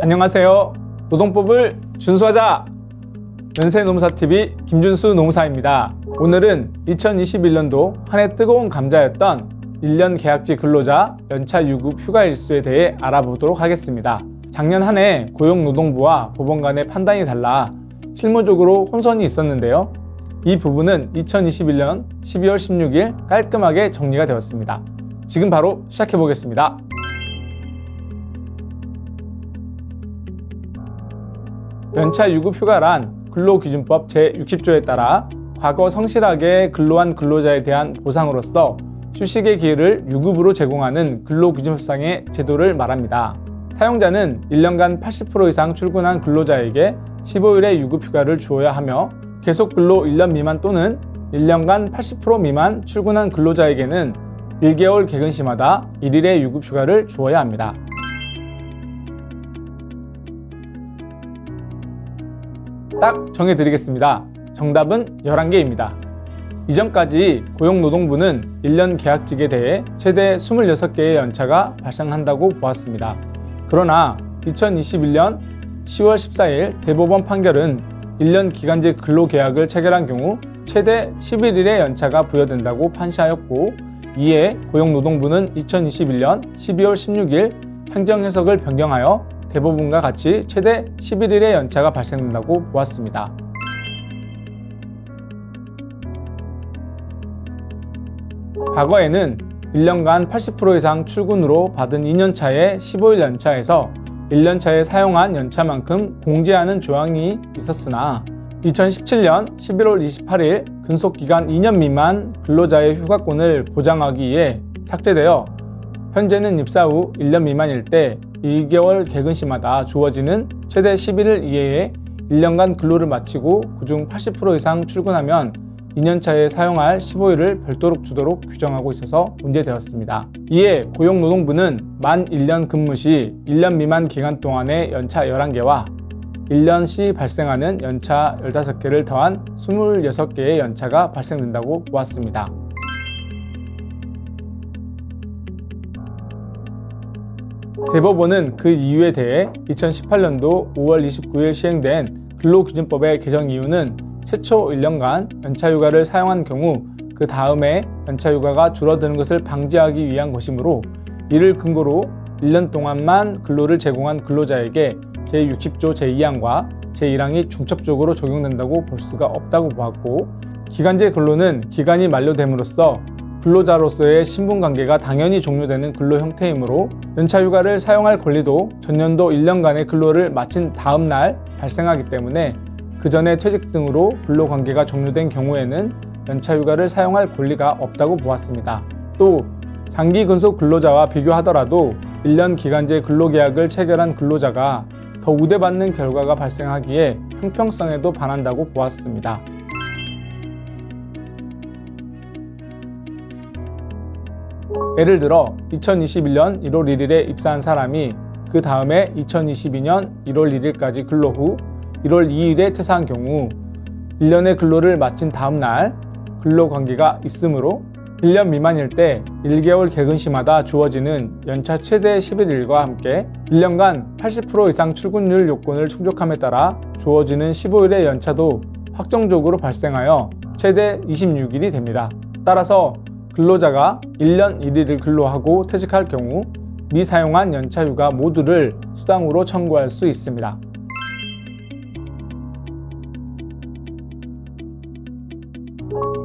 안녕하세요. 노동법을 준수하자! 연세노무사TV 김준수 노무사입니다. 오늘은 2021년도 한 해 뜨거운 감자였던 1년 계약직 근로자 연차 유급 휴가 일수에 대해 알아보도록 하겠습니다. 작년 한 해 고용노동부와 법원 간의 판단이 달라 실무적으로 혼선이 있었는데요. 이 부분은 2021년 12월 16일 깔끔하게 정리가 되었습니다. 지금 바로 시작해 보겠습니다. 연차 유급 휴가란 근로기준법 제60조에 따라 과거 성실하게 근로한 근로자에 대한 보상으로서 휴식의 기회를 유급으로 제공하는 근로기준법상의 제도를 말합니다. 사용자는 1년간 80% 이상 출근한 근로자에게 15일의 유급 휴가를 주어야 하며 계속 근로 1년 미만 또는 1년간 80% 미만 출근한 근로자에게는 1개월 개근 시마다 1일의 유급 휴가를 주어야 합니다. 딱 정해드리겠습니다. 정답은 11개입니다. 이전까지 고용노동부는 1년 계약직에 대해 최대 26개의 연차가 발생한다고 보았습니다. 그러나 2021년 10월 14일 대법원 판결은 1년 기간직 근로계약을 체결한 경우 최대 11일의 연차가 부여된다고 판시하였고, 이에 고용노동부는 2021년 12월 16일 행정해석을 변경하여 대법원과 같이 최대 11일의 연차가 발생된다고 보았습니다. 과거에는 1년간 80% 이상 출근으로 받은 2년차의 15일 연차에서 1년차에 사용한 연차만큼 공제하는 조항이 있었으나 2017년 11월 28일 근속기간 2년 미만 근로자의 휴가권을 보장하기 위해 삭제되어 현재는 입사 후 1년 미만일 때 1개월 개근 시마다 주어지는 최대 11일 이내에 1년간 근로를 마치고 그중 80% 이상 출근하면 2년차에 사용할 15일을 별도로 주도록 규정하고 있어서 문제되었습니다. 이에 고용노동부는 만 1년 근무 시 1년 미만 기간 동안의 연차 11개와 1년 시 발생하는 연차 15개를 더한 26개의 연차가 발생된다고 보았습니다. 대법원은 그 이유에 대해 2018년도 5월 29일 시행된 근로기준법의 개정 이유는 최초 1년간 연차휴가를 사용한 경우 그 다음에 연차휴가가 줄어드는 것을 방지하기 위한 것이므로 이를 근거로 1년 동안만 근로를 제공한 근로자에게 제60조 제2항과 제1항이 중첩적으로 적용된다고 볼 수가 없다고 보았고, 기간제 근로는 기간이 만료됨으로써 근로자로서의 신분관계가 당연히 종료되는 근로 형태이므로 연차휴가를 사용할 권리도 전년도 1년간의 근로를 마친 다음 날 발생하기 때문에 그 전에 퇴직 등으로 근로관계가 종료된 경우에는 연차휴가를 사용할 권리가 없다고 보았습니다. 또 장기 근속 근로자와 비교하더라도 1년 기간제 근로계약을 체결한 근로자가 더 우대받는 결과가 발생하기에 형평성에도 반한다고 보았습니다. 예를 들어 2021년 1월 1일에 입사한 사람이 그 다음에 2022년 1월 1일까지 근로 후 1월 2일에 퇴사한 경우 1년의 근로를 마친 다음 날 근로관계가 있으므로 1년 미만일 때 1개월 개근 시마다 주어지는 연차 최대 11일과 함께 1년간 80% 이상 출근율 요건을 충족함에 따라 주어지는 15일의 연차도 확정적으로 발생하여 최대 26일이 됩니다. 따라서 근로자가 1년 1일을 근로하고 퇴직할 경우 미사용한 연차휴가 모두를 수당으로 청구할 수 있습니다.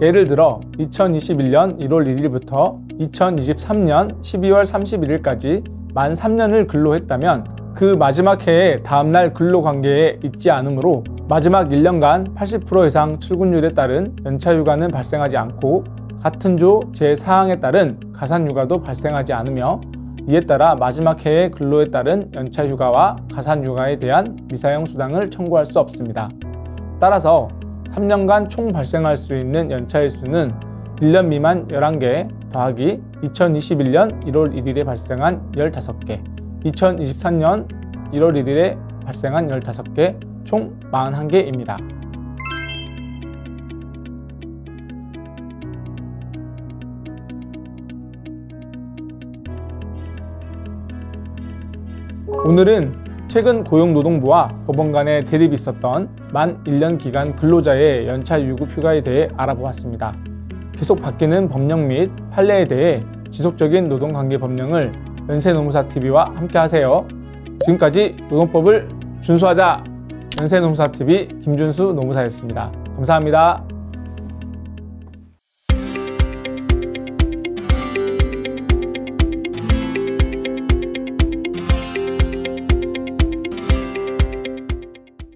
예를 들어 2021년 1월 1일부터 2023년 12월 31일까지 만 3년을 근로했다면 그 마지막 해에 다음날 근로관계에 있지 않으므로 마지막 1년간 80% 이상 출근율에 따른 연차휴가는 발생하지 않고 같은 조 제4항에 따른 가산휴가도 발생하지 않으며, 이에 따라 마지막 해의 근로에 따른 연차휴가와 가산휴가에 대한 미사용 수당을 청구할 수 없습니다. 따라서 3년간 총 발생할 수 있는 연차일 수는 1년 미만 11개 더하기 2021년 1월 1일에 발생한 15개, 2023년 1월 1일에 발생한 15개, 총 41개입니다. 오늘은 최근 고용노동부와 법원 간의 대립이 있었던 만 1년 기간 근로자의 연차 유급 휴가에 대해 알아보았습니다. 계속 바뀌는 법령 및 판례에 대해 지속적인 노동관계 법령을 연세노무사TV와 함께하세요. 지금까지 노동법을 준수하자! 연세노무사TV 김준수 노무사였습니다. 감사합니다.